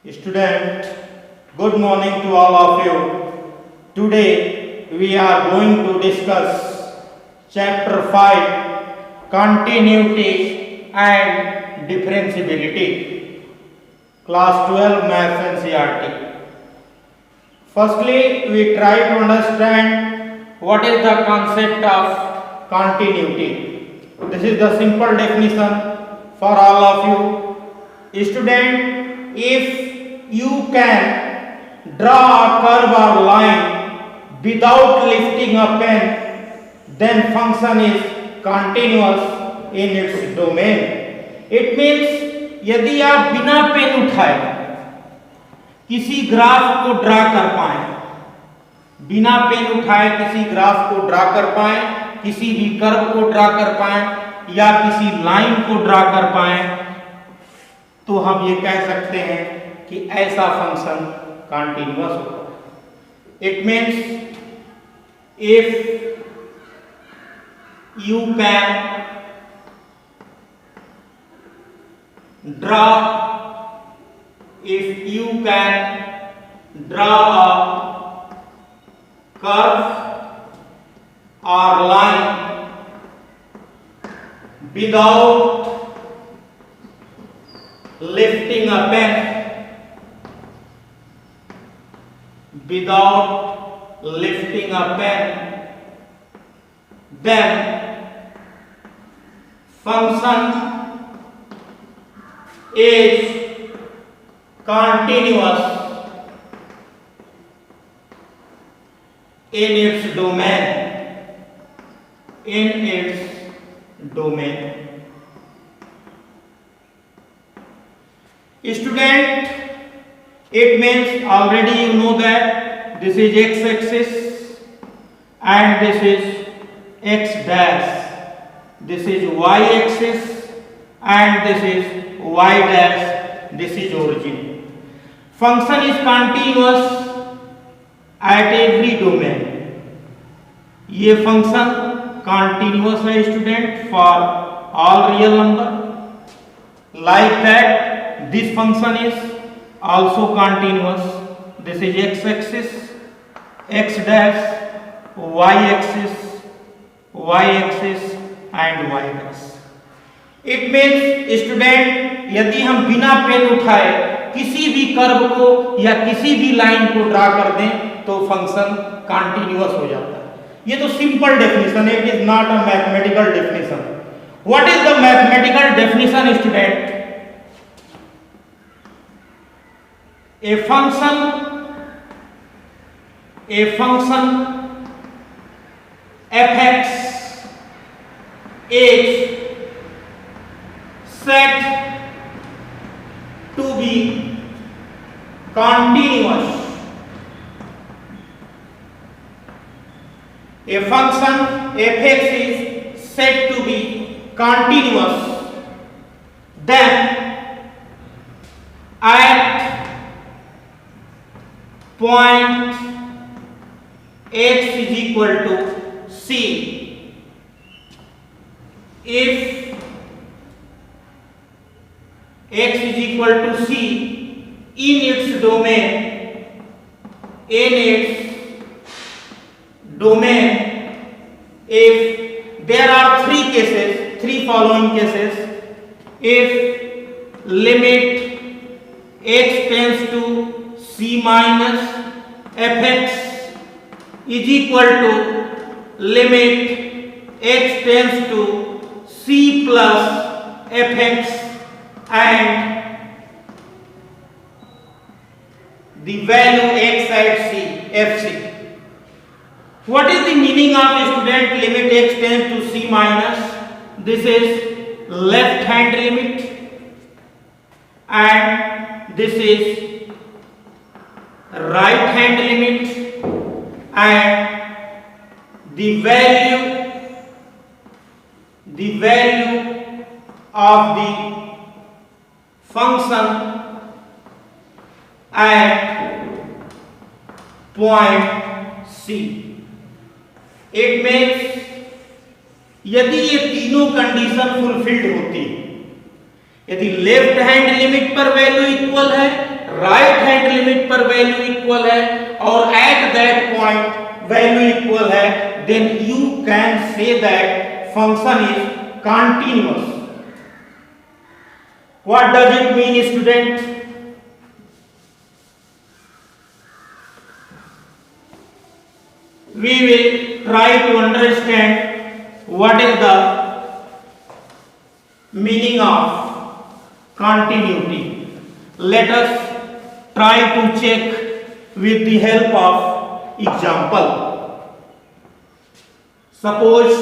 Student, good morning to all of you. Today we are going to discuss chapter 5, continuity and differentiability, class 12 maths and CRT. Firstly, we try to understand what is the concept of continuity. This is the simple definition for all of you. Student, if you can draw a curve or line without lifting a pen, then function is continuous in its domain. It means यदि आप बिना pen उठाए किसी graph को draw कर पाए, बिना pen उठाए किसी ग्राफ को ड्रा कर पाए, किसी भी कर्व को ड्रा कर पाए या किसी लाइन को ड्रा कर पाए, तो हम ये कह सकते हैं कि ऐसा फंक्शन कंटिन्यूअस होगा. It means if you can draw a curve or line without lifting a pen, then function is continuous in its domain. Student, it means already you know that this is x-axis and this is x dash, this is y-axis and this is y dash, this is origin. Function is continuous at every domain. ये function continuous है student for all real number. Like that this function is also continuous. This is x-axis, x dash, y-axis and y dash. It means student, यदि हम बिना pen उठाए किसी भी curve को या किसी भी लाइन को ड्रा कर दें तो फंक्शन कंटिन्यूअस हो जाता है. ये तो सिंपल डेफिनेशन है, it is not a mathematical definition. What is the mathematical definition student? A function fx is said to be continuous. A function fx is said to be continuous then at point x is equal to c. If x is equal to c in its domain, if there are three following cases. If limit x tends to c minus fx is equal to limit x tends to c plus fx and the value x at c, fc. What is the meaning of student limit x tends to c minus? This is left hand limit and this is right hand limit and the value of the function at point C. It means यदि ये तीनों condition fulfilled होती है, यदि left hand limit पर value equal है, right hand limit पर value equal है और at that point value equal है, then you can say that function is continuous. What does it mean student? We will try to understand what is the meaning of continuity. Let us try to check with the help of example. Suppose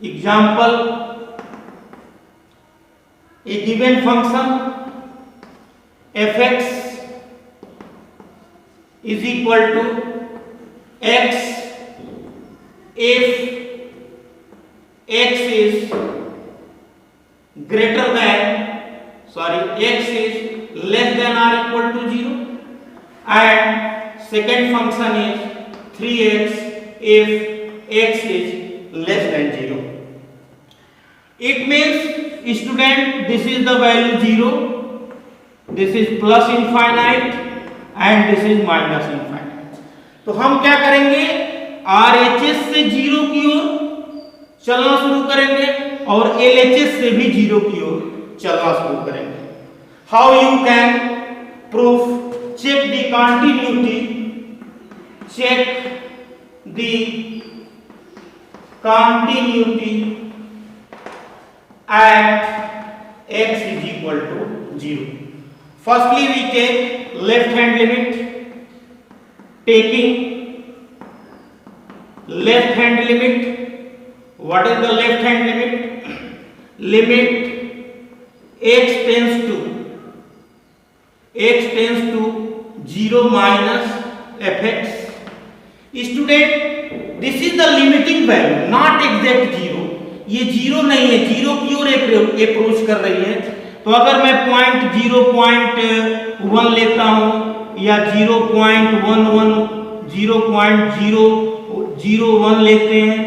example, a given function fx is equal to x if x is greater than x is less than or equal to 0, and second function is 3x if x is less than 0. It means student, this is the value 0, this is plus infinite and this is minus infinite. तो हम क्या करेंगे, RHS से 0 की ओर चलना शुरू करेंगे और LHS से भी 0 की ओर चलना शुरू करेंगे. How you can prove? Check the continuity. Check the continuity at x is equal to 0. Firstly, we take left hand limit. Taking left hand limit, what is the left hand limit? Limit x tends to 0 minus fx. Student, this is the limiting value, not exact 0. ये 0 नहीं है, 0 की ओर approach कर रही है. तो अगर मैं 0.1 लेता हूं या 0.001 लेते हैं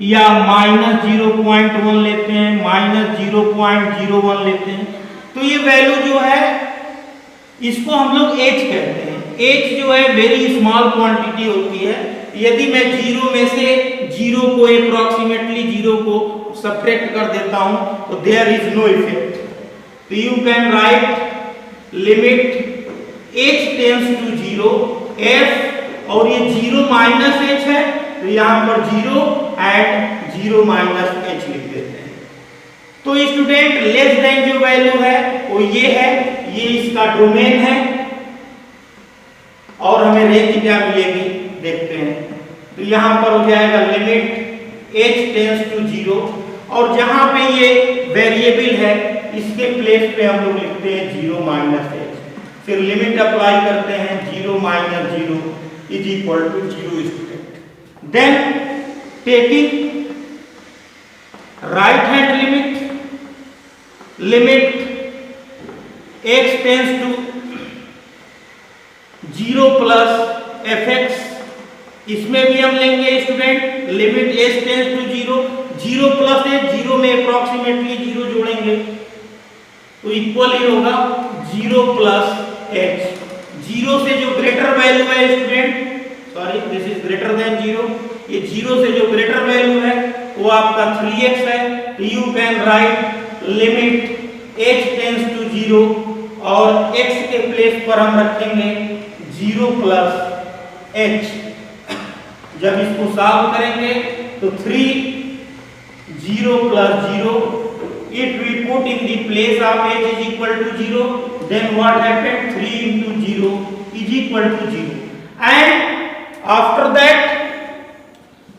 या माइनस 0.1 लेते हैं, माइनस 0.01 लेते हैं, तो ये वैल्यू जो है इसको हम लोग h कहते हैं. h जो है वेरी स्मॉल क्वांटिटी होती है. यदि मैं 0 में से 0 को अप्रोक्सीमेटली 0 को सब्ट्रैक्ट कर देता हूं तो देयर इज नो इफेक्ट. तो you can write limit h tends to 0 f, और ये 0 माइनस h है तो यहां पर 0 एट 0 माइनस h लिख देते हैं. तो स्टूडेंट, लेस देन जो वैल्यू है वो ये है, ये इसका डोमेन है और हमें रेंज क्या मिलेगी देखते हैं. तो यहां पर हो जाएगा लिमिट h टेंड्स टू 0, और जहां पे ये वेरिएबल है इसके प्लेस पे हम लोग लिखते हैं 0 माइनस h. फिर लिमिट अप्लाई करते हैं 0 minus 0 is equal to 0 student. Then taking right hand limit, limit x tends to 0 plus fx. इसमें भी हम लेंगे student limit h tends to 0 plus h, 0 में अप्रोक्सीमेटली 0 जोड़ेंगे तो इक्वल ही होगा 0 प्लस h. 0 से जो ग्रेटर वैल्यू है student, this is greater than 0, ये 0 से जो ग्रेटर वैल्यू है वो आपका 3x है. तो you can write limit h tends to 0 और x के प्लेस पर हम रखेंगे 0 प्लस h. जब इसको सॉल्व करेंगे तो 3 0 plus 0, if we put in the place of h is equal to 0, then what happened? 3 into 0 is equal to 0. And after that,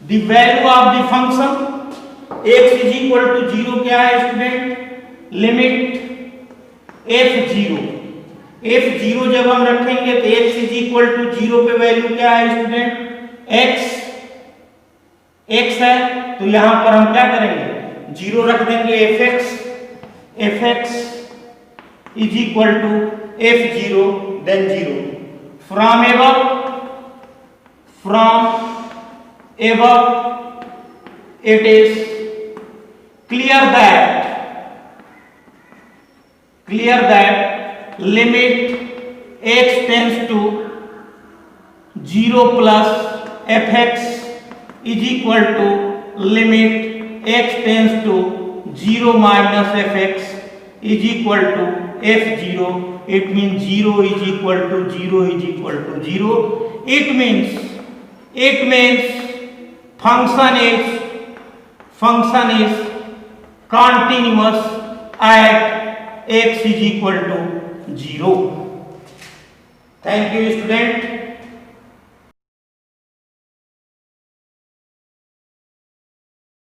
the value of the function x is equal to 0 क्या है student? Limit f0. f0 जब हम रखेंगे तो x is equal to 0 पे value क्या है student? x है, तो यहां पर हम क्या करेंगे? 0 रख देंगे. fx is equal to f0 then 0. From above it is clear that clear that limit x tends to 0 plus fx is equal to limit x tends to 0 minus fx is equal to f0. It means 0 is equal to 0 is equal to 0. It means function is continuous at x is equal to 0. Thank you, student.